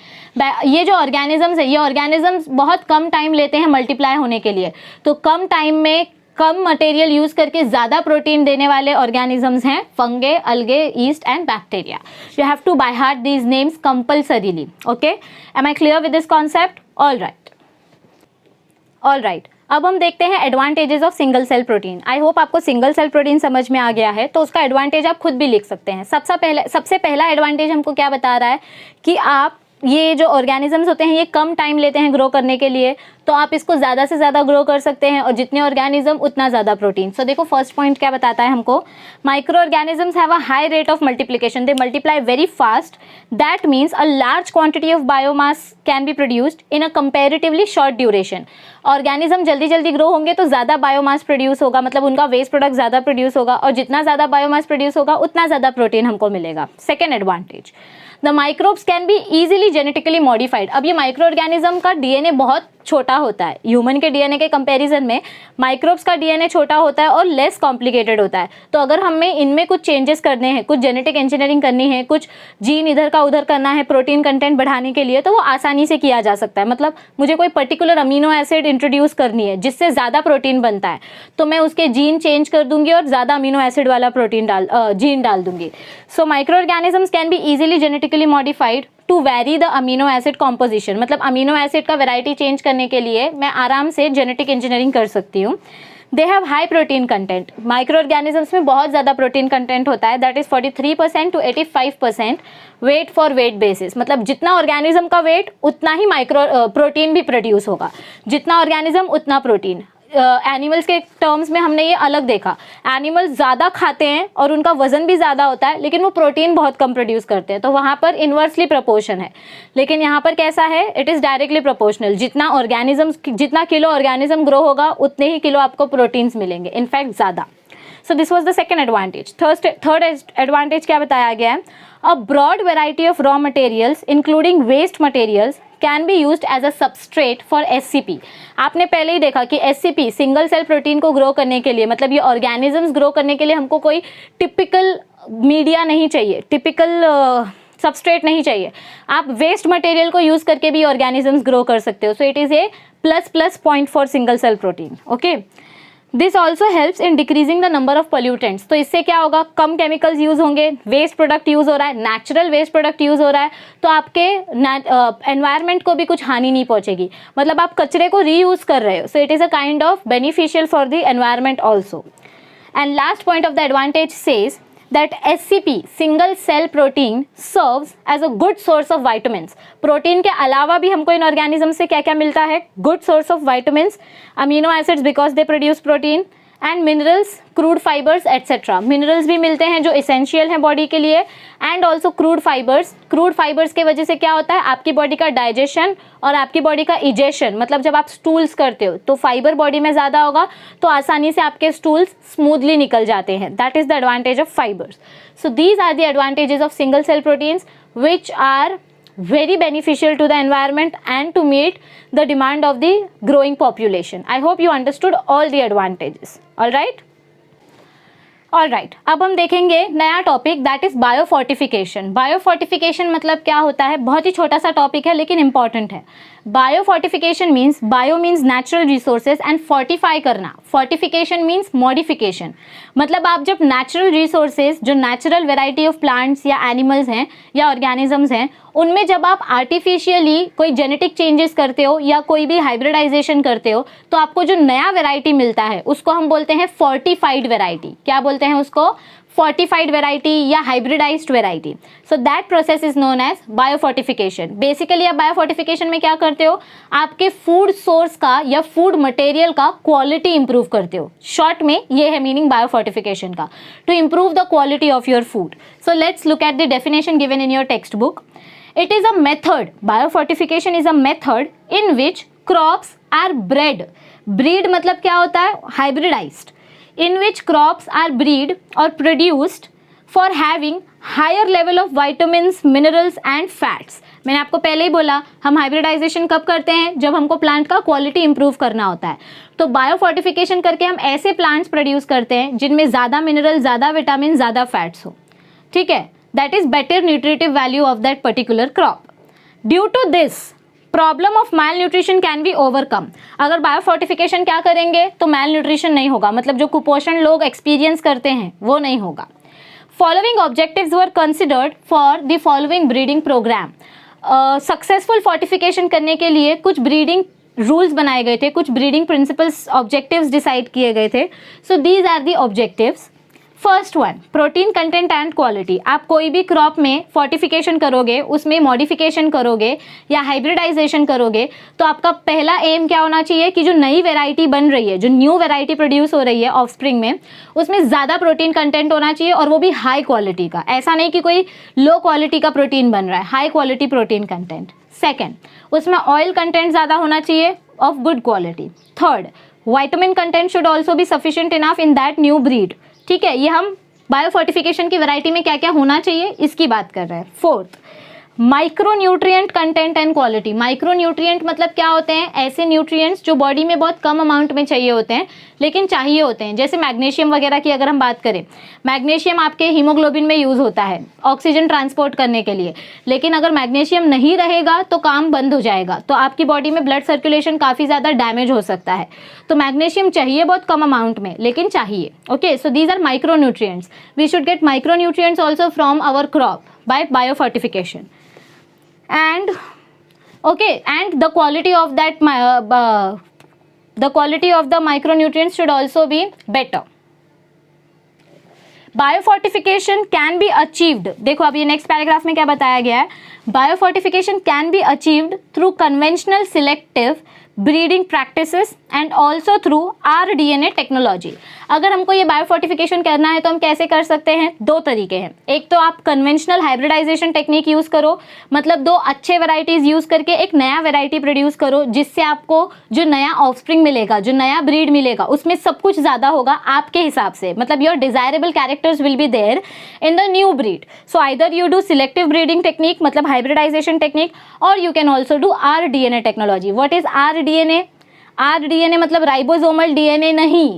ये जो ऑर्गेनिजम्स है, ये ऑर्गेनिजम्स बहुत कम टाइम लेते हैं मल्टीप्लाई होने के लिए, तो कम टाइम में कम मटेरियल यूज करके ज़्यादा प्रोटीन देने वाले ऑर्गेनिजम्स हैं fungi, algae, yeast and bacteria. You have to by heart these names compulsorily. Okay, am I clear with this concept? All right. All right, अब हम देखते हैं advantages of single cell protein. I hope आपको सिंगल सेल प्रोटीन समझ में आ गया है, तो उसका एडवांटेज आप खुद भी लिख सकते हैं। सबसे पहला एडवांटेज हमको क्या बता रहा है कि आप ये जो ऑर्गेनिजम्स होते हैं ये कम टाइम लेते हैं ग्रो करने के लिए, तो आप इसको ज़्यादा से ज़्यादा ग्रो कर सकते हैं और जितने ऑर्गेनिज्म उतना ज़्यादा प्रोटीन। सो देखो फर्स्ट पॉइंट क्या बताता है हमको, micro organisms have a high rate of multiplication, they multiply very fast, that means a large quantity of biomass can be produced in a comparatively short duration. Organism जल्दी जल्दी ग्रो होंगे तो ज़्यादा बायोमास प्रोड्यूस होगा, मतलब उनका वेस्ट प्रोडक्ट ज़्यादा प्रोड्यूस होगा, और जितना ज़्यादा बायोमास प्रोड्यूस होगा उतना ज़्यादा प्रोटीन हमको मिलेगा। Second advantage, the microbes can be easily genetically modified. अब ये माइक्रो ऑर्गेनिज्म का डीएनए बहुत छोटा होता है, ह्यूमन के डीएनए के कंपैरिजन में माइक्रोब्स का डीएनए छोटा होता है और लेस कॉम्प्लिकेटेड होता है। तो अगर हमें इनमें कुछ चेंजेस करने हैं, कुछ जेनेटिक इंजीनियरिंग करनी है, कुछ जीन इधर का उधर करना है प्रोटीन कंटेंट बढ़ाने के लिए, तो वो आसानी से किया जा सकता है। मतलब मुझे कोई पर्टिकुलर अमीनो एसिड इंट्रोड्यूस करनी है जिससे ज़्यादा प्रोटीन बनता है, तो मैं उसके जीन चेंज कर दूंगी और ज़्यादा अमीनो एसिड वाला जीन डाल दूंगी। So micro organisms can be easily genetically modified to vary the amino acid composition, मतलब अमीनो एसिड का वेराइटी चेंज करने के लिए मैं आराम से जेनेटिक इंजीनियरिंग कर सकती हूँ। They have high protein content, micro organisms में बहुत ज़्यादा प्रोटीन कंटेंट होता है, that is 43% to 85% weight for weight basis. मतलब जितना ऑर्गेनिज्म का वेट उतना ही प्रोटीन भी प्रोड्यूस होगा, जितना ऑर्गेनिज्म उतना प्रोटीन। एनिमल्स के टर्म्स में हमने ये अलग देखा, एनिमल्स ज़्यादा खाते हैं और उनका वजन भी ज़्यादा होता है, लेकिन वो प्रोटीन बहुत कम प्रोड्यूस करते हैं, तो वहाँ पर इन्वर्सली प्रोपोर्शन है। लेकिन यहाँ पर कैसा है, इट इज़ डायरेक्टली प्रोपोर्शनल, जितना किलो ऑर्गेनिज्म ग्रो होगा उतने ही किलो आपको प्रोटीन्स मिलेंगे, इनफैक्ट ज़्यादा। So this was the second advantage. Third advantage क्या बताया गया है, a broad variety of raw materials including waste materials can be used as a substrate for SCP। आपने पहले ही देखा कि SCP सिंगल सेल प्रोटीन को ग्रो करने के लिए, मतलब ये ऑर्गेनिजम्स ग्रो करने के लिए हमको कोई टिपिकल मीडिया नहीं चाहिए, टिपिकल सबस्ट्रेट नहीं चाहिए, आप वेस्ट मटेरियल को यूज़ करके भी ऑर्गेनिजम्स ग्रो कर सकते हो। So it is a plus point for single cell protein. Okay, this also helps in decreasing the number of pollutants. तो इससे क्या होगा, कम केमिकल्स यूज़ होंगे, वेस्ट प्रोडक्ट यूज़ हो रहा है, नेचुरल वेस्ट प्रोडक्ट यूज़ हो रहा है, तो आपके एनवायरनमेंट को भी कुछ हानि नहीं पहुंचेगी, मतलब आप कचरे को रीयूज़ कर रहे हो। So it is a kind of beneficial for the environment also. And last point of the advantage says that SCP single cell protein serves as a good source of vitamins। Protein के अलावा भी हमको इन ऑर्गेनिज्म से क्या क्या मिलता है, good source of vitamins, amino acids because they produce protein, and minerals, crude fibres etcetera. Minerals भी मिलते हैं जो एसेंशियल हैं बॉडी के लिए, एंड ऑल्सो क्रूड फाइबर्स के वजह से क्या होता है, आपकी बॉडी का डाइजेशन और आपकी बॉडी का इजेशन, मतलब जब आप स्टूल्स करते हो तो फाइबर बॉडी में ज़्यादा होगा तो आसानी से आपके स्टूल्स स्मूथली निकल जाते हैं। That is the advantage of fibres. So these are the advantages of single cell proteins which are very beneficial to the environment and to meet the demand of the growing population. I hope you understood all the advantages. All right? All right, अब हम देखेंगे नया topic, that is biofortification. Biofortification मतलब क्या होता है, बहुत ही छोटा सा टॉपिक है लेकिन इंपॉर्टेंट है। Biofortification means, bio means natural resources and fortify करना, फोर्टिफिकेशन मीन्स मॉडिफिकेशन। मतलब आप जब नेचुरल रिसोर्सेज, जो नेचुरल वेराइटी ऑफ प्लांट्स या एनिमल्स हैं या ऑर्गेनिजम्स हैं, उनमें जब आप आर्टिफिशियली कोई जेनेटिक चेंजेस करते हो या कोई भी हाइब्रिडाइजेशन करते हो, तो आपको जो नया वेराइटी मिलता है उसको हम बोलते हैं फोर्टिफाइड वेराइटी। क्या बोलते हैं उसको, फोर्टिफाइड वेराइटी या hybridised variety. So that process is known as biofortification. Basically आप बायोफोर्टिफिकेशन में क्या करते हो, आपके फूड सोर्स का या फूड मटेरियल का क्वालिटी इंप्रूव करते हो। शॉर्ट में ये है मीनिंग बायोफोर्टिफिकेशन का, to improve the quality of your food. So let's look at the definition given in your textbook. It is a method, biofortification is a method in which crops are bred. Breed मतलब क्या होता है, hybridized. In which crops are bred or produced for having higher level of vitamins, minerals and fats. मैंने आपको पहले ही बोला, हम हाइब्रिडाइजेशन कब करते हैं, जब हमको प्लांट का क्वालिटी इंप्रूव करना होता है। तो बायोफोर्टिफिकेशन करके हम ऐसे प्लांट्स प्रोड्यूस करते हैं जिनमें ज़्यादा मिनरल, ज़्यादा विटामिन, ज़्यादा फैट्स हो। ठीक है, that is better nutritive value of that particular crop. Due to this, problem of malnutrition can be overcome. अगर बायोफोर्टिफिकेशन क्या करेंगे तो malnutrition नहीं होगा, मतलब जो कुपोषण लोग एक्सपीरियंस करते हैं वो नहीं होगा। Following objectives were considered for the following breeding program. Successful fortification करने के लिए कुछ ब्रीडिंग रूल्स बनाए गए थे, कुछ ब्रीडिंग प्रिंसिपल्स, ऑब्जेक्टिव्स डिसाइड किए गए थे. So these are the objectives. First one, protein content and quality. आप कोई भी क्रॉप में फोर्टिफिकेशन करोगे, उसमें मॉडिफिकेशन करोगे या हाइब्रिडाइजेशन करोगे, तो आपका पहला एम क्या होना चाहिए कि जो नई वेराइटी बन रही है, जो न्यू वेराइटी प्रोड्यूस हो रही है ऑफस्प्रिंग में, उसमें ज़्यादा प्रोटीन कंटेंट होना चाहिए और वो भी हाई क्वालिटी का. ऐसा नहीं कि कोई लो क्वालिटी का प्रोटीन बन रहा है, high quality protein content. Second, उसमें ऑयल कंटेंट ज़्यादा होना चाहिए of good quality. Third, vitamin content should also be sufficient enough in that new breed. ठीक है, ये हम बायोफोर्टिफिकेशन की वैरायटी में क्या क्या होना चाहिए इसकी बात कर रहे हैं. Fourth, micro nutrient content and quality. Micro nutrient मतलब क्या होते हैं? ऐसे न्यूट्रिएंट्स जो बॉडी में बहुत कम अमाउंट में चाहिए होते हैं लेकिन चाहिए होते हैं. जैसे मैग्नीशियम वगैरह की अगर हम बात करें, मैग्नीशियम आपके हीमोग्लोबिन में यूज़ होता है ऑक्सीजन ट्रांसपोर्ट करने के लिए, लेकिन अगर मैग्नीशियम नहीं रहेगा तो काम बंद हो जाएगा, तो आपकी बॉडी में ब्लड सर्कुलेशन काफ़ी ज़्यादा डैमेज हो सकता है. तो मैग्नीशियम चाहिए बहुत कम अमाउंट में, लेकिन चाहिए. Okay, so these are micro nutrients. We should get micro nutrients also from our crop by biofortification. And okay, and the quality of that the quality of the micronutrients should also be better. Biofortification can be achieved. देखो अब ये नेक्स्ट पैराग्राफ में क्या बताया गया है. Biofortification can be achieved through conventional selective breeding practices and also through rDNA technology. अगर हमको ये बायोफोर्टिफिकेशन करना है तो हम कैसे कर सकते हैं? दो तरीके हैं. एक तो आप कन्वेंशनल हाइब्रिडाइजेशन टेक्निक यूज़ करो, मतलब दो अच्छे वेराइटीज़ यूज़ करके एक नया वेराइटी प्रोड्यूस करो, जिससे आपको जो नया ऑफस्प्रिंग मिलेगा, जो नया ब्रीड मिलेगा, उसमें सब कुछ ज़्यादा होगा आपके हिसाब से, मतलब your desirable characters will be there in the new breed. So either you do selective breeding technique मतलब hybridisation technique, or you can also do rDNA technology. What is rDNA? rDNA मतलब राइबोसोमल डीएनए नहीं,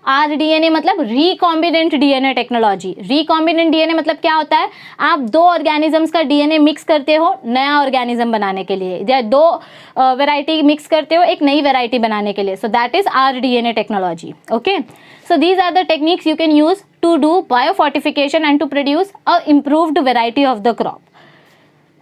rDNA मतलब recombinant DNA technology. Recombinant DNA मतलब क्या होता है? आप दो ऑर्गेनिजम्स का डीएनए मिक्स करते हो नया ऑर्गेनिज्म बनाने के लिए, या दो वैरायटी मिक्स करते हो एक नई वैरायटी बनाने के लिए. So that is rDNA technology. Okay, so these are the techniques you can use to do biofortification and to produce a improved variety of the crop.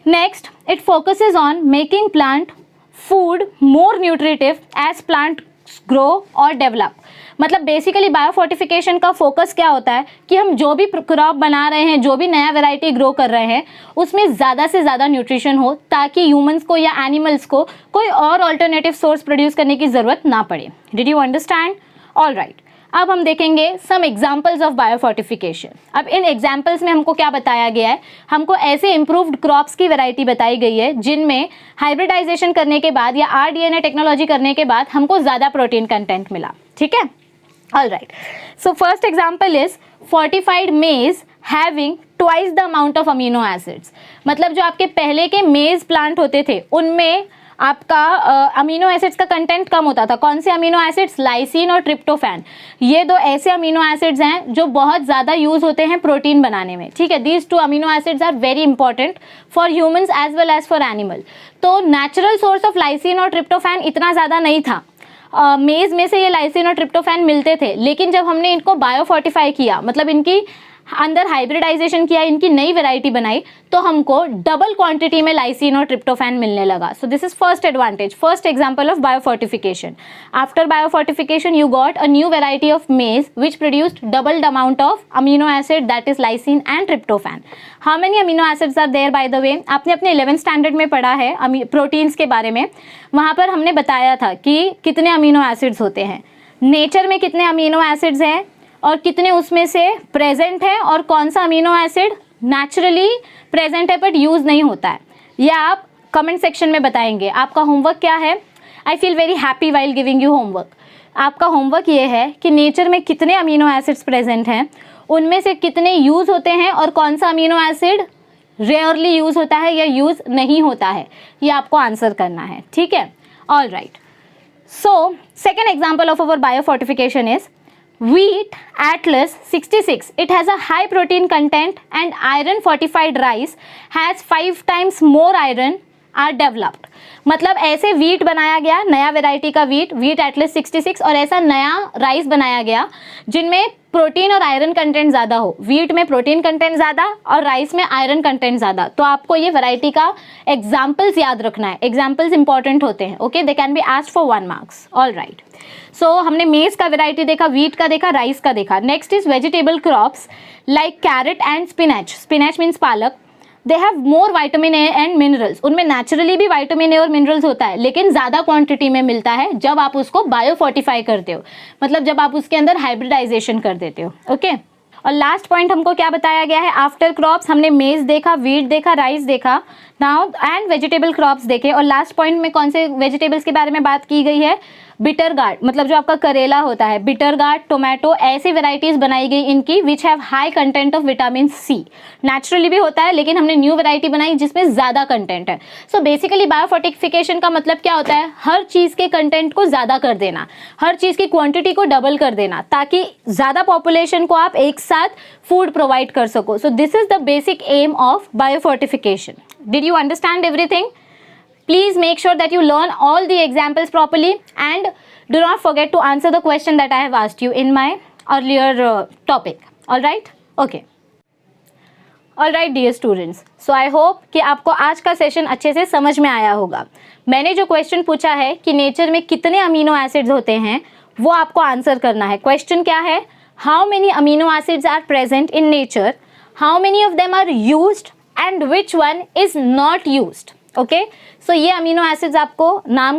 Next, it focuses on making plant food more nutritive as plant grow or develop. मतलब बेसिकली बायोफोर्टिफिकेशन का फोकस क्या होता है कि हम जो भी क्रॉप बना रहे हैं, जो भी नया वैरायटी ग्रो कर रहे हैं, उसमें ज़्यादा से ज़्यादा न्यूट्रिशन हो, ताकि ह्यूमंस को या एनिमल्स को कोई और अल्टरनेटिव सोर्स प्रोड्यूस करने की ज़रूरत ना पड़े. Did you understand? All right, अब हम देखेंगे सम एग्जाम्पल्स ऑफ बायोफोर्टिफिकेशन. अब इन एग्जाम्पल्स में हमको क्या बताया गया है? हमको ऐसे इम्प्रूव्ड क्रॉप्स की वैरायटी बताई गई है जिनमें हाइब्रिडाइजेशन करने के बाद या rDNA टेक्नोलॉजी करने के बाद हमको ज़्यादा प्रोटीन कंटेंट मिला. ठीक है, all right. So first example is fortified maize having twice the amount of amino acids. मतलब जो आपके पहले के मेज प्लांट होते थे उनमें आपका अमीनो एसिड्स का कंटेंट कम होता था. कौन से अमीनो एसिड्स? लाइसिन और ट्रिप्टोफैन. ये दो ऐसे अमीनो एसिड्स हैं जो बहुत ज़्यादा यूज़ होते हैं प्रोटीन बनाने में. ठीक है, these two amino acids are very important for humans as well as for animal. तो नेचुरल सोर्स ऑफ लाइसिन और ट्रिप्टोफैन इतना ज़्यादा नहीं था. मेज़ में से ये लाइसिन और ट्रिप्टोफैन मिलते थे, लेकिन जब हमने इनको बायोफोर्टिफाई किया, मतलब इनकी अंदर हाइब्रिडाइजेशन किया, इनकी नई वैरायटी बनाई, तो हमको डबल क्वांटिटी में लाइसिन और ट्रिप्टोफैन मिलने लगा. So this is first advantage, first example of biofortification. After biofortification you got a new variety of maize which produced doubled amount of amino acid, that is lysine and tryptophan. How many amino acids are there? By the way, आपने अपने 11th स्टैंडर्ड में पढ़ा है प्रोटीन्स के बारे में. वहाँ पर हमने बताया था कि कितने अमीनो एसिड्स होते हैं, नेचर में कितने अमीनो एसिड्स हैं और कितने उसमें से प्रेजेंट है, और कौन सा अमीनो एसिड नेचुरली प्रेजेंट है बट यूज़ नहीं होता है. यह आप कमेंट सेक्शन में बताएंगे. आपका होमवर्क क्या है? I feel very happy while giving you homework. आपका होमवर्क ये है कि नेचर में कितने अमीनो एसिड्स प्रेजेंट हैं, उनमें से कितने यूज़ होते हैं और कौन सा अमीनो एसिड रेयरली यूज़ होता है या यूज़ नहीं होता है, ये आपको आंसर करना है. ठीक है, all right. So second example of our biofortification is Wheat Atlas 66. It has a high protein content and iron fortified rice has 5 times more iron are developed. मतलब ऐसे वीट बनाया गया, नया वेराइटी का वीट एटलस 66, और ऐसा नया राइस बनाया गया जिनमें प्रोटीन और आयरन कंटेंट ज़्यादा हो, वीट में प्रोटीन कंटेंट ज़्यादा और राइस में आयरन कंटेंट ज़्यादा, तो आपको ये वैरायटी का एग्जाम्पल्स याद रखना है. एग्जाम्पल्स इंपॉर्टेंट होते हैं. Okay, they can be asked for 1 marks. All right. So हमने मेज का वैरायटी देखा, वीट का देखा, राइस का देखा. Next is vegetable crops like carrot and spinach. Spinach means palak. They have more vitamin A and minerals. उनमें नेचुरली भी विटामिन ए और मिनरल्स होता है, लेकिन ज़्यादा क्वांटिटी में मिलता है जब आप उसको बायोफोर्टिफाई करते हो, मतलब जब आप उसके अंदर हाइब्रिडाइजेशन कर देते हो. ओके, और लास्ट पॉइंट हमको क्या बताया गया है, आफ्टर क्रॉप्स हमने मेज देखा, वीट देखा, राइस देखा, नाउ एंड वेजिटेबल क्रॉप्स देखे. और लास्ट पॉइंट में कौन से वेजिटेबल्स के बारे में बात की गई है, बिटर गार्ड, मतलब जो आपका करेला होता है, बिटर गार्ड, टोमेटो, ऐसी वेराइटीज बनाई गई इनकी which have high content of vitamin C. Naturally भी होता है, लेकिन हमने न्यू वैरायटी बनाई जिसमें ज़्यादा कंटेंट है. सो बेसिकली बायोफोर्टिफिकेशन का मतलब क्या होता है, हर चीज़ के कंटेंट को ज़्यादा कर देना, हर चीज़ की क्वांटिटी को डबल कर देना, ताकि ज़्यादा पॉपुलेशन को आप एक साथ फूड प्रोवाइड कर सको. So this is the basic aim of biofortification. Did you understand everything? Please make sure that you learn all the examples properly and do not forget to answer the question that I have asked you in my earlier topic. All right? Okay. All right, dear students. So I hope कि आपको आज का सेशन अच्छे से समझ में आया होगा. मैंने जो क्वेश्चन पूछा है कि नेचर में कितने अमीनो एसिड्स होते हैं, वो आपको आंसर करना है. क्वेश्चन क्या है, how many amino acids are present in nature, how many of them are used and which one is not used. Okay, so ये अमीनो एसिड्स आपको नेम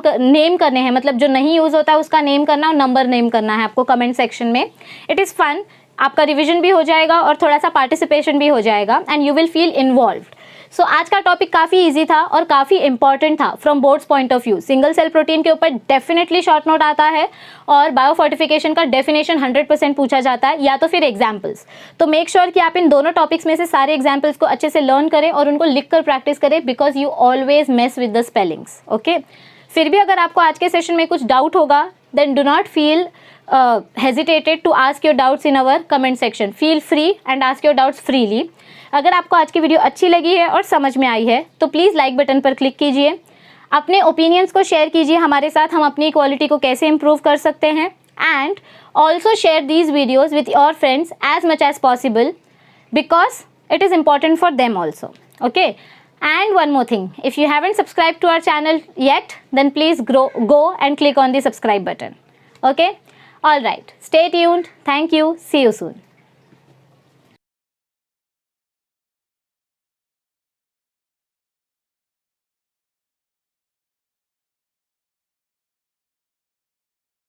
करने हैं, मतलब जो नहीं यूज होता है उसका नेम करना और नंबर नेम करना है आपको कमेंट सेक्शन में. इट इज़ फन, आपका रिवीजन भी हो जाएगा और थोड़ा सा पार्टिसिपेशन भी हो जाएगा and you will feel involved. So आज का टॉपिक काफ़ी इजी था और काफ़ी इंपॉर्टेंट था from boards point of view. Single cell protein के ऊपर डेफिनेटली शॉर्ट नोट आता है और बायोफोर्टिफिकेशन का डेफिनेशन 100% पूछा जाता है, या तो फिर एग्जाम्पल्स. तो मेक श्योर कि आप इन दोनों टॉपिक्स में से सारे एग्जाम्पल्स को अच्छे से लर्न करें और उनको लिख कर प्रैक्टिस करें, because you always mess with the spellings. Okay, फिर भी अगर आपको आज के सेशन में कुछ डाउट होगा, then do not feel hesitated to ask your doubts in our comment section. Feel free and ask your doubts freely. अगर आपको आज की वीडियो अच्छी लगी है और समझ में आई है तो प्लीज़ लाइक बटन पर क्लिक कीजिए. अपने ओपिनियंस को शेयर कीजिए हमारे साथ, हम अपनी क्वालिटी को कैसे इम्प्रूव कर सकते हैं. And also share these videos with your friends as much as possible, because it is important for them also. Okay, and one more thing, if you haven't subscribed to our channel yet, then please go and click on the subscribe button. Okay, all right, stay tuned. Thank you, see you soon.